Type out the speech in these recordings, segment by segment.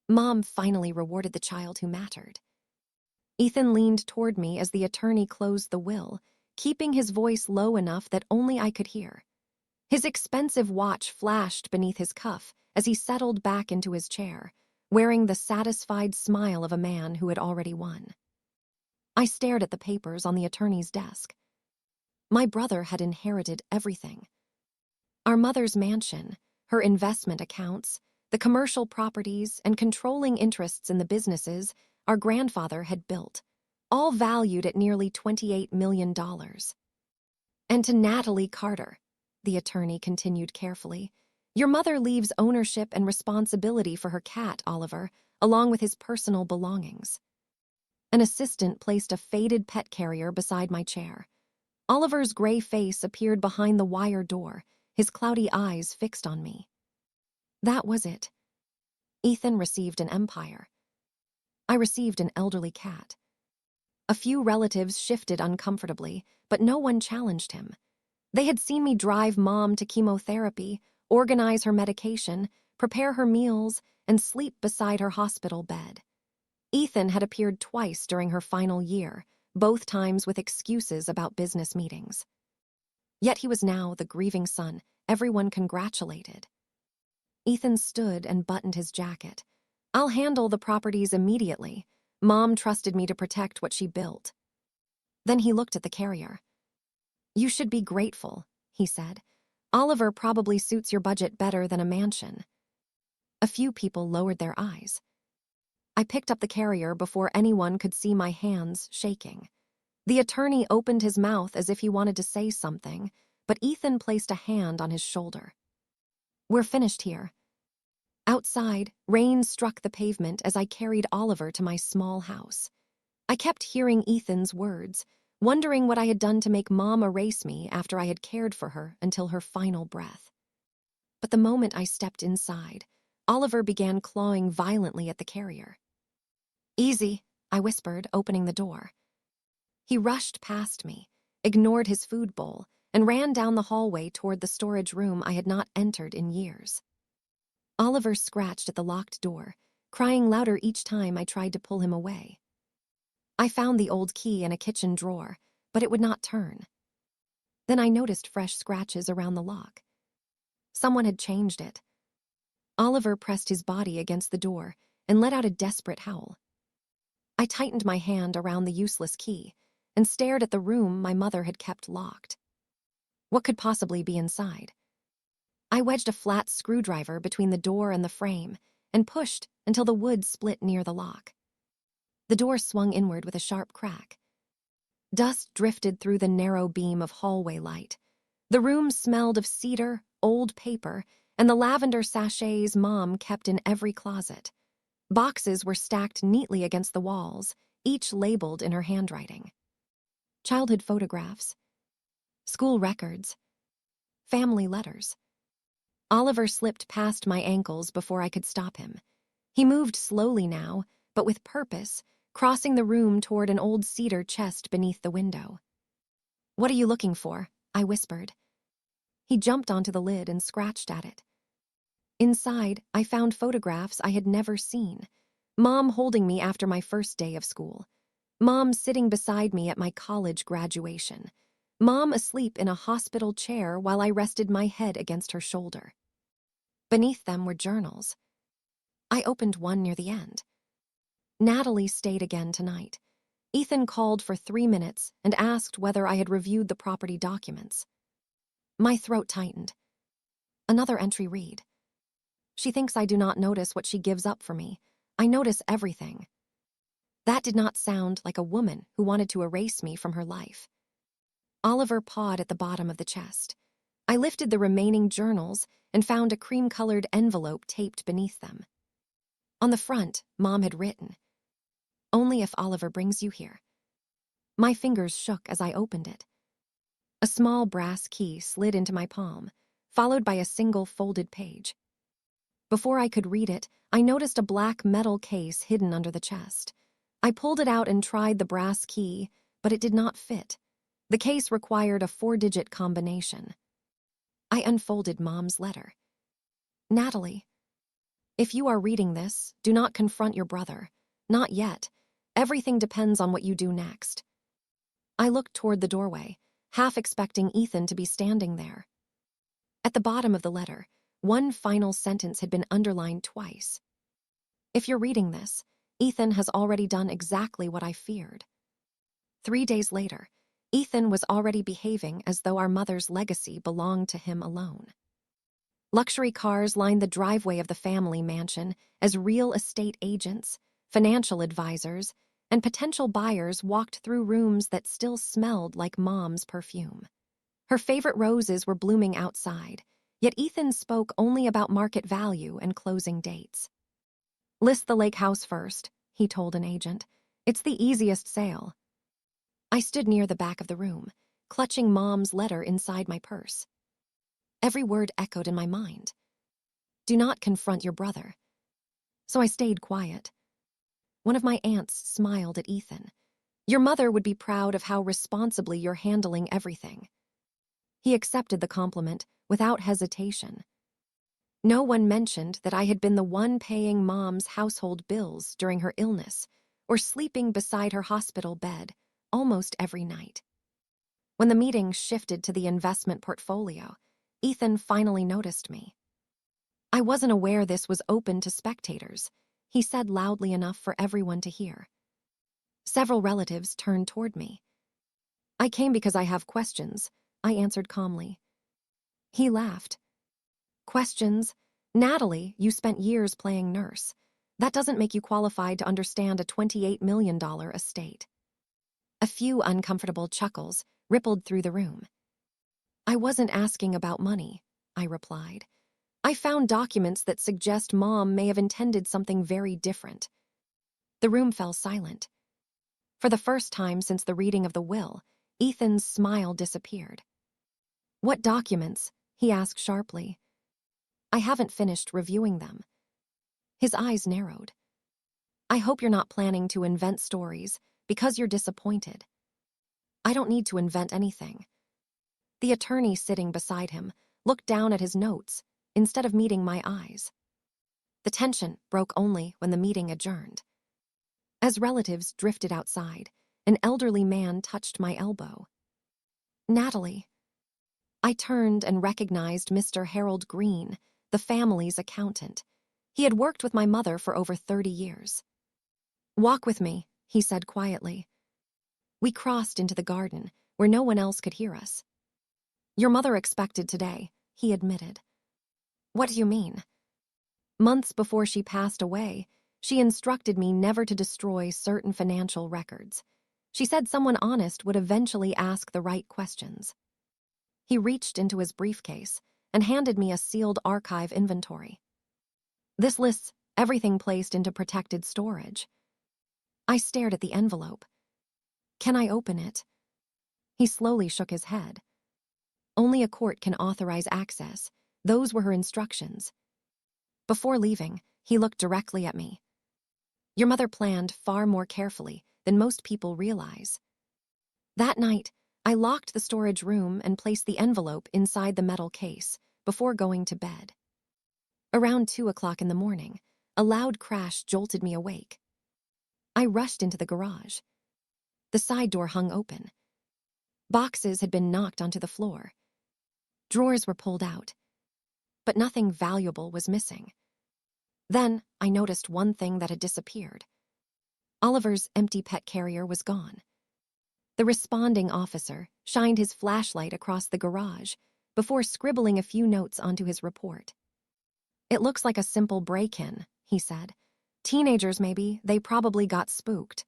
Mom finally rewarded the child who mattered. Ethan leaned toward me as the attorney closed the will, keeping his voice low enough that only I could hear. His expensive watch flashed beneath his cuff as he settled back into his chair, wearing the satisfied smile of a man who had already won. I stared at the papers on the attorney's desk. My brother had inherited everything. Our mother's mansion, her investment accounts, the commercial properties, and controlling interests in the businesses our grandfather had built, all valued at nearly $28 million. And to Natalie Carter, the attorney continued carefully, your mother leaves ownership and responsibility for her cat, Oliver, along with his personal belongings. An assistant placed a faded pet carrier beside my chair. Oliver's gray face appeared behind the wire door, his cloudy eyes fixed on me. That was it. Ethan received an empire. I received an elderly cat. A few relatives shifted uncomfortably, but no one challenged him. They had seen me drive Mom to chemotherapy, organize her medication, prepare her meals, and sleep beside her hospital bed. Ethan had appeared twice during her final year, both times with excuses about business meetings. Yet he was now the grieving son everyone congratulated. Ethan stood and buttoned his jacket. I'll handle the properties immediately. Mom trusted me to protect what she built. Then he looked at the carrier. You should be grateful, he said. Oliver probably suits your budget better than a mansion. A few people lowered their eyes. I picked up the carrier before anyone could see my hands shaking. The attorney opened his mouth as if he wanted to say something, but Ethan placed a hand on his shoulder. We're finished here. Outside, rain struck the pavement as I carried Oliver to my small house. I kept hearing Ethan's words, wondering what I had done to make Mom erase me after I had cared for her until her final breath. But the moment I stepped inside, Oliver began clawing violently at the carrier. Easy, I whispered, opening the door. He rushed past me, ignored his food bowl, and ran down the hallway toward the storage room I had not entered in years. Oliver scratched at the locked door, crying louder each time I tried to pull him away. I found the old key in a kitchen drawer, but it would not turn. Then I noticed fresh scratches around the lock. Someone had changed it. Oliver pressed his body against the door and let out a desperate howl. I tightened my hand around the useless key and stared at the room my mother had kept locked. What could possibly be inside? I wedged a flat screwdriver between the door and the frame and pushed until the wood split near the lock. The door swung inward with a sharp crack. Dust drifted through the narrow beam of hallway light. The room smelled of cedar, old paper, and the lavender sachets Mom kept in every closet. Boxes were stacked neatly against the walls, each labeled in her handwriting. Childhood photographs, school records, family letters. Oliver slipped past my ankles before I could stop him. He moved slowly now, but with purpose, crossing the room toward an old cedar chest beneath the window. What are you looking for? I whispered. He jumped onto the lid and scratched at it. Inside, I found photographs I had never seen. Mom holding me after my first day of school. Mom sitting beside me at my college graduation. Mom asleep in a hospital chair while I rested my head against her shoulder. Beneath them were journals. I opened one near the end. Natalie stayed again tonight. Ethan called for 3 minutes and asked whether I had reviewed the property documents. My throat tightened. Another entry read. She thinks I do not notice what she gives up for me. I notice everything. That did not sound like a woman who wanted to erase me from her life. Oliver pawed at the bottom of the chest. I lifted the remaining journals and found a cream-colored envelope taped beneath them. On the front, Mom had written, "Only if Oliver brings you here." My fingers shook as I opened it. A small brass key slid into my palm, followed by a single folded page. Before I could read it, I noticed a black metal case hidden under the chest. I pulled it out and tried the brass key, but it did not fit. The case required a 4-digit combination. I unfolded Mom's letter. Natalie, If you are reading this, do not confront your brother. Not yet. Everything depends on what you do next. I looked toward the doorway, half expecting Ethan to be standing there. At the bottom of the letter, one final sentence had been underlined twice. If you're reading this, Ethan has already done exactly what I feared. 3 days later, Ethan was already behaving as though our mother's legacy belonged to him alone. Luxury cars lined the driveway of the family mansion as real estate agents, financial advisors, and potential buyers walked through rooms that still smelled like Mom's perfume. Her favorite roses were blooming outside, yet Ethan spoke only about market value and closing dates. "List the lake house first," he told an agent. "It's the easiest sale." I stood near the back of the room, clutching Mom's letter inside my purse. Every word echoed in my mind. Do not confront your brother. So I stayed quiet. One of my aunts smiled at Ethan. Your mother would be proud of how responsibly you're handling everything. He accepted the compliment without hesitation. No one mentioned that I had been the one paying Mom's household bills during her illness or sleeping beside her hospital bed almost every night. When the meeting shifted to the investment portfolio, Ethan finally noticed me. I wasn't aware this was open to spectators, he said loudly enough for everyone to hear. Several relatives turned toward me. I came because I have questions, I answered calmly. He laughed. Questions? Natalie, you spent years playing nurse. That doesn't make you qualified to understand a $28 million estate. A few uncomfortable chuckles rippled through the room. I wasn't asking about money, I replied. I found documents that suggest Mom may have intended something very different. The room fell silent. For the first time since the reading of the will, Ethan's smile disappeared. What documents? He asked sharply. I haven't finished reviewing them. His eyes narrowed. I hope you're not planning to invent stories because you're disappointed. I don't need to invent anything. The attorney sitting beside him looked down at his notes instead of meeting my eyes. The tension broke only when the meeting adjourned. As relatives drifted outside, an elderly man touched my elbow. Natalie. I turned and recognized Mr. Harold Green, the family's accountant. He had worked with my mother for over 30 years. Walk with me, he said quietly. We crossed into the garden, where no one else could hear us. Your mother expected today, he admitted. What do you mean? Months before she passed away, she instructed me never to destroy certain financial records. She said someone honest would eventually ask the right questions. He reached into his briefcase and handed me a sealed archive inventory. This lists everything placed into protected storage. I stared at the envelope. Can I open it? He slowly shook his head. Only a court can authorize access. Those were her instructions. Before leaving, he looked directly at me. Your mother planned far more carefully than most people realize. That night, I locked the storage room and placed the envelope inside the metal case before going to bed. Around 2 o'clock in the morning, a loud crash jolted me awake. I rushed into the garage. The side door hung open. Boxes had been knocked onto the floor. Drawers were pulled out, but nothing valuable was missing. Then I noticed one thing that had disappeared. Oliver's empty pet carrier was gone. The responding officer shined his flashlight across the garage before scribbling a few notes onto his report. It looks like a simple break-in, he said. Teenagers maybe, they probably got spooked.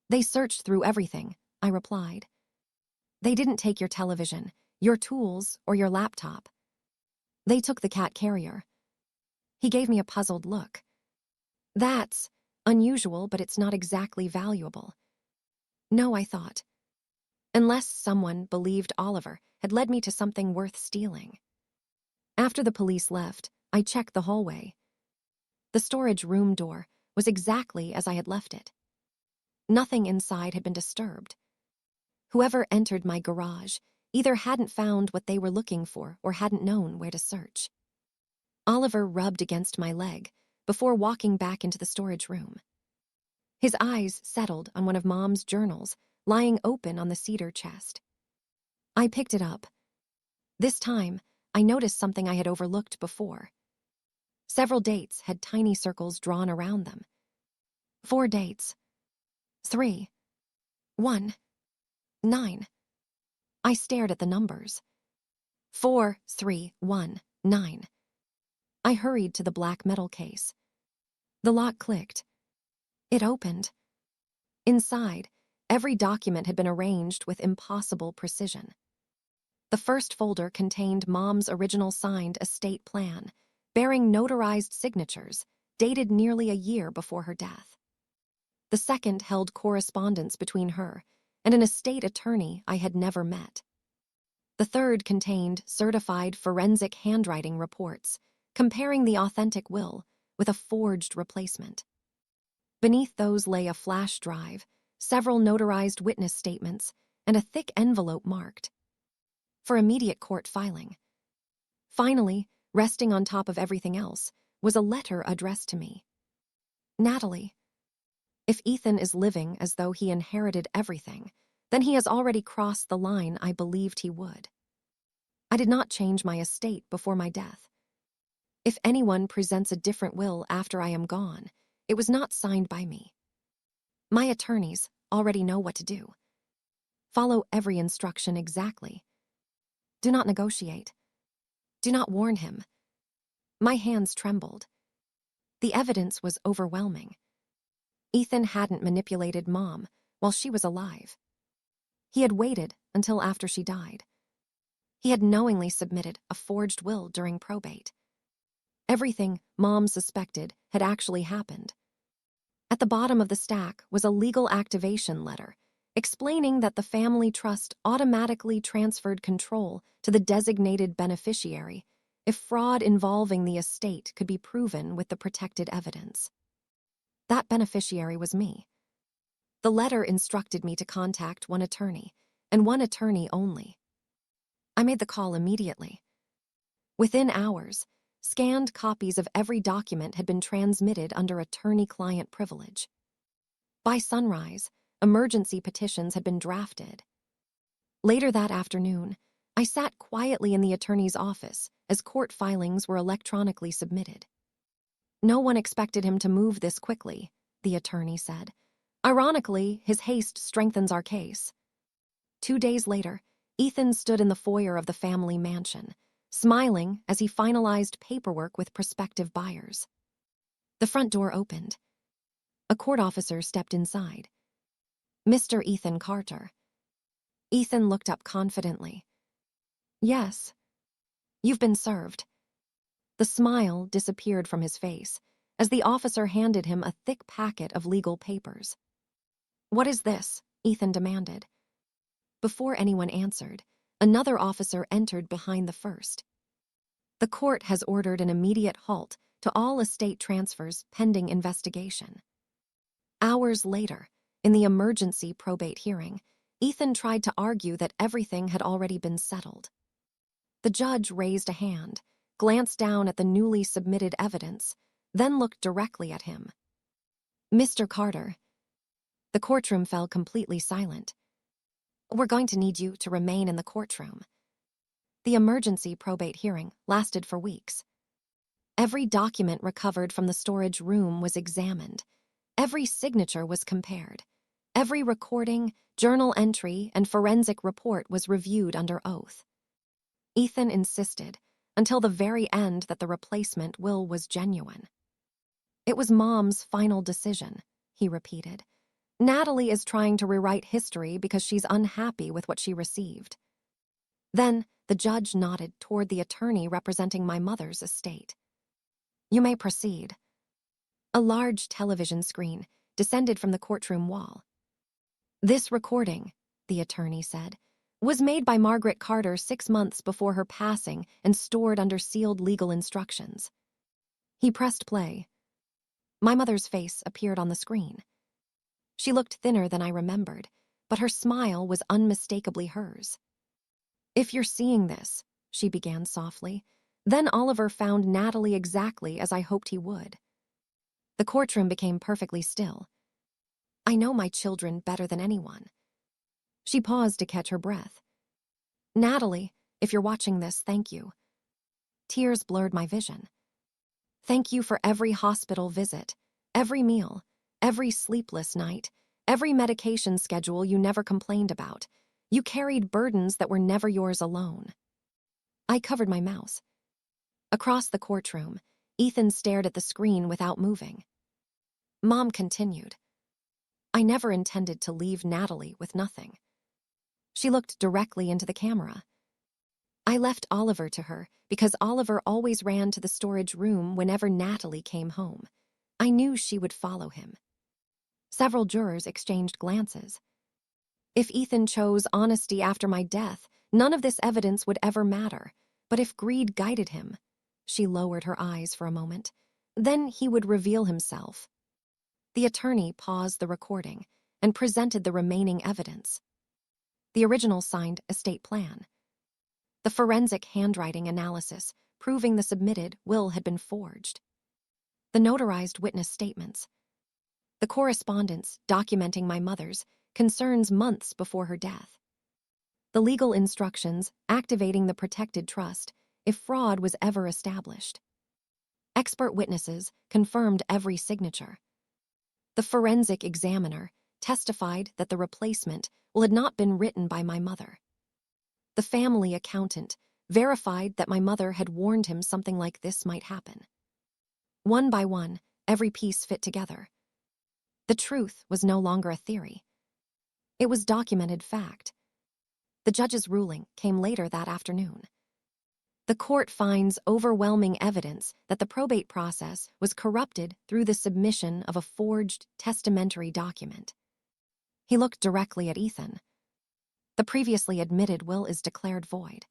They searched through everything, I replied. They didn't take your television, your tools, or your laptop. They took the cat carrier. He gave me a puzzled look. That's unusual, but it's not exactly valuable. No, I thought. Unless someone believed Oliver had led me to something worth stealing. After the police left, I checked the hallway. The storage room door was exactly as I had left it. Nothing inside had been disturbed. Whoever entered my garage either hadn't found what they were looking for or hadn't known where to search. Oliver rubbed against my leg before walking back into the storage room. His eyes settled on one of Mom's journals lying open on the cedar chest. I picked it up. This time, I noticed something I had overlooked before. Several dates had tiny circles drawn around them. 4 dates. 3, 1, 9. I stared at the numbers. 4, 3, 1, 9. I hurried to the black metal case. The lock clicked. It opened. Inside, every document had been arranged with impossible precision. The first folder contained Mom's original signed estate plan, bearing notarized signatures, dated nearly a year before her death. The second held correspondence between her and an estate attorney I had never met. The third contained certified forensic handwriting reports, comparing the authentic will with a forged replacement. Beneath those lay a flash drive, several notarized witness statements, and a thick envelope marked for immediate court filing. Finally, resting on top of everything else, was a letter addressed to me. Natalie, if Ethan is living as though he inherited everything, then he has already crossed the line I believed he would. I did not change my estate before my death. If anyone presents a different will after I am gone, it was not signed by me. My attorneys already know what to do. Follow every instruction exactly. Do not negotiate. Do not warn him. My hands trembled. The evidence was overwhelming. Ethan hadn't manipulated Mom while she was alive. He had waited until after she died. He had knowingly submitted a forged will during probate. Everything Mom suspected had actually happened. At the bottom of the stack was a legal activation letter explaining that the family trust automatically transferred control to the designated beneficiary if fraud involving the estate could be proven with the protected evidence. That beneficiary was me. The letter instructed me to contact one attorney, and one attorney only. I made the call immediately. Within hours, scanned copies of every document had been transmitted under attorney-client privilege. By sunrise, emergency petitions had been drafted. Later that afternoon, I sat quietly in the attorney's office as court filings were electronically submitted. No one expected him to move this quickly, the attorney said. Ironically, his haste strengthens our case. 2 days later, Ethan stood in the foyer of the family mansion, smiling as he finalized paperwork with prospective buyers. The front door opened. A court officer stepped inside. Mr. Ethan Carter. Ethan looked up confidently. Yes. You've been served. The smile disappeared from his face as the officer handed him a thick packet of legal papers. What is this? Ethan demanded. Before anyone answered, another officer entered behind the first. The court has ordered an immediate halt to all estate transfers pending investigation. Hours later, in the emergency probate hearing, Ethan tried to argue that everything had already been settled. The judge raised a hand, glanced down at the newly submitted evidence, then looked directly at him. Mr. Carter. The courtroom fell completely silent. We're going to need you to remain in the courtroom. The emergency probate hearing lasted for weeks. Every document recovered from the storage room was examined. Every signature was compared. Every recording, journal entry, and forensic report was reviewed under oath. Ethan insisted, until the very end, that the replacement will was genuine. It was Mom's final decision, he repeated. Natalie is trying to rewrite history because she's unhappy with what she received. Then the judge nodded toward the attorney representing my mother's estate. You may proceed. A large television screen descended from the courtroom wall. This recording, the attorney said, was made by Margaret Carter 6 months before her passing and stored under sealed legal instructions. He pressed play. My mother's face appeared on the screen. She looked thinner than I remembered, but her smile was unmistakably hers. If you're seeing this, she began softly, Then Oliver found Natalie exactly as I hoped he would. The courtroom became perfectly still. I know my children better than anyone. She paused to catch her breath. Natalie, if you're watching this, thank you. Tears blurred my vision. Thank you for every hospital visit, every meal, every sleepless night, every medication schedule you never complained about. You carried burdens that were never yours alone. I covered my mouth. Across the courtroom, Ethan stared at the screen without moving. Mom continued. I never intended to leave Natalie with nothing. She looked directly into the camera. I left Oliver to her because Oliver always ran to the storage room whenever Natalie came home. I knew she would follow him. Several jurors exchanged glances. If Ethan chose honesty after my death, none of this evidence would ever matter. But if greed guided him, she lowered her eyes for a moment, then he would reveal himself. The attorney paused the recording and presented the remaining evidence. The original signed estate plan. The forensic handwriting analysis proving the submitted will had been forged. The notarized witness statements. The correspondence documenting my mother's concerns months before her death. The legal instructions activating the protected trust if fraud was ever established. Expert witnesses confirmed every signature. The forensic examiner testified that the replacement will had not been written by my mother. The family accountant verified that my mother had warned him something like this might happen. One by one, every piece fit together. The truth was no longer a theory. It was documented fact. The judge's ruling came later that afternoon. The court finds overwhelming evidence that the probate process was corrupted through the submission of a forged testamentary document. He looked directly at Ethan. The previously admitted will is declared void.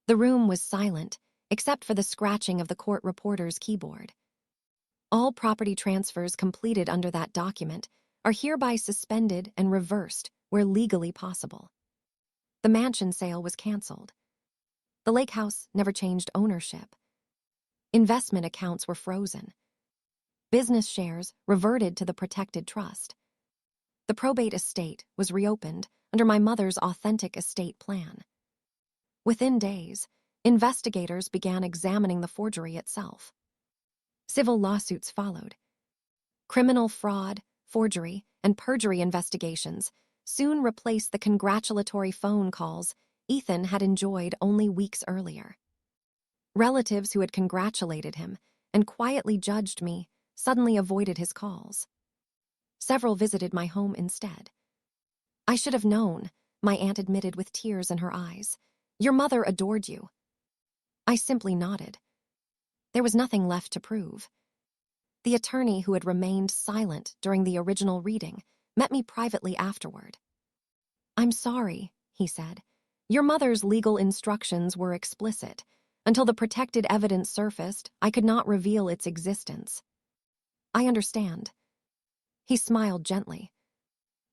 The room was silent, except for the scratching of the court reporter's keyboard. All property transfers completed under that document are hereby suspended and reversed where legally possible. The mansion sale was canceled. The lake house never changed ownership. Investment accounts were frozen. Business shares reverted to the protected trust. The probate estate was reopened under my mother's authentic estate plan. Within days, investigators began examining the forgery itself. Civil lawsuits followed. Criminal fraud, forgery, and perjury investigations soon replaced the congratulatory phone calls Ethan had enjoyed only weeks earlier. Relatives who had congratulated him and quietly judged me suddenly avoided his calls. Several visited my home instead. I should have known, my aunt admitted with tears in her eyes. Your mother adored you. I simply nodded. There was nothing left to prove. The attorney who had remained silent during the original reading met me privately afterward. I'm sorry, he said. Your mother's legal instructions were explicit. Until the protected evidence surfaced, I could not reveal its existence. I understand. He smiled gently.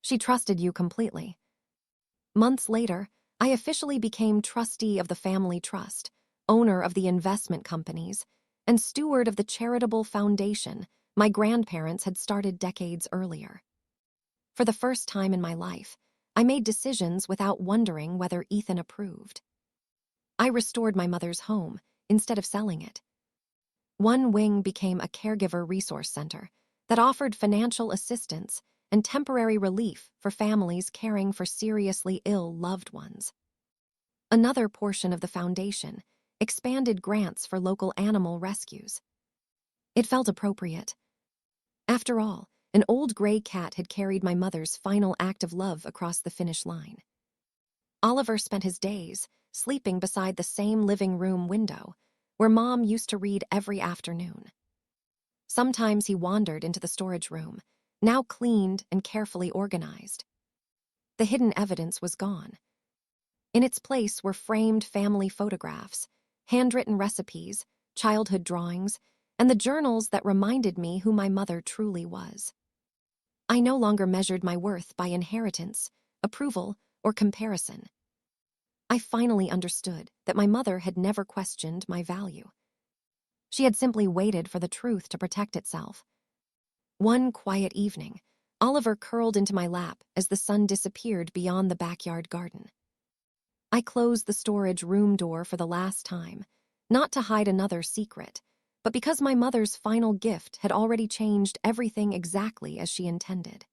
She trusted you completely. Months later, I officially became trustee of the family trust, owner of the investment companies, and steward of the charitable foundation my grandparents had started decades earlier. For the first time in my life, I made decisions without wondering whether Ethan approved. I restored my mother's home instead of selling it. One wing became a caregiver resource center that offered financial assistance and temporary relief for families caring for seriously ill loved ones. Another portion of the foundation expanded grants for local animal rescues. It felt appropriate. After all, an old gray cat had carried my mother's final act of love across the finish line. Oliver spent his days sleeping beside the same living room window where Mom used to read every afternoon. Sometimes he wandered into the storage room, now cleaned and carefully organized. The hidden evidence was gone. In its place were framed family photographs, handwritten recipes, childhood drawings, and the journals that reminded me who my mother truly was. I no longer measured my worth by inheritance, approval, or comparison. I finally understood that my mother had never questioned my value. She had simply waited for the truth to protect itself. One quiet evening, Oliver curled into my lap as the sun disappeared beyond the backyard garden. I closed the storage room door for the last time, not to hide another secret, but because my mother's final gift had already changed everything exactly as she intended.